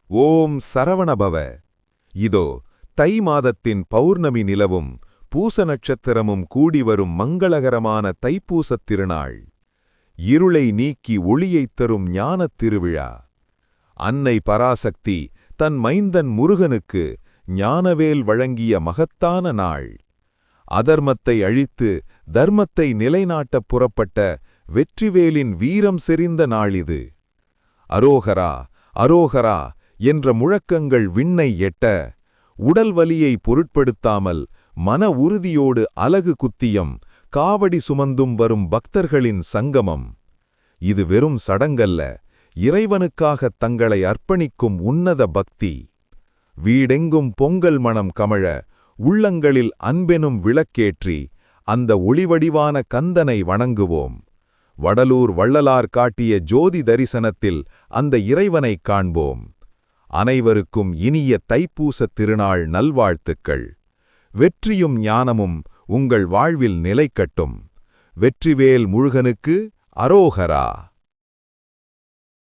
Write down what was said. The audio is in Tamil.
ஓம் சரவணபவ. இதோ தை மாதத்தின் பௌர்ணமி நிலவும் பூச நட்சத்திரமும் கூடிவரும் மங்களகரமான தைப்பூசத் திருநாள். இருளை நீக்கி ஒளியைத் தரும் ஞானத் திருவிழா. அன்னை பராசக்தி தன் மைந்தன் முருகனுக்கு ஞானவேல் வழங்கிய மகத்தான நாள். அதர்மத்தை அழித்து தர்மத்தை நிலைநாட்டப் புறப்பட்ட வெற்றிவேலின் வீரம் செறிந்த நாள் இது. அரோகரா அரோகரா என்ற முழக்கங்கள் விண்ணை எட்ட, உடல் வலியை பொருட்படுத்தாமல் மன உறுதியோடு அலகு குத்தியம் காவடி சுமந்தும் வரும் பக்தர்களின் சங்கமம். இது வெறும் சடங்கல்ல, இறைவனுக்காகத் தங்களை அர்ப்பணிக்கும் உன்னத பக்தி. வீடெங்கும் பொங்கல் மணம் கமழ, உள்ளங்களில் அன்பெனும் விளக்கேற்றி அந்த ஒளிவடிவான கந்தனை வணங்குவோம். வடலூர் வள்ளலார் காட்டிய ஜோதி தரிசனத்தில் அந்த இறைவனைக் காண்போம். அனைவருக்கும் இனிய தைப்பூசத் திருநாள் நல்வாழ்த்துக்கள். வெற்றியும் ஞானமும் உங்கள் வாழ்வில் நிலைக்கட்டும். வெற்றிவேல் முருகனுக்கு அரோகரா.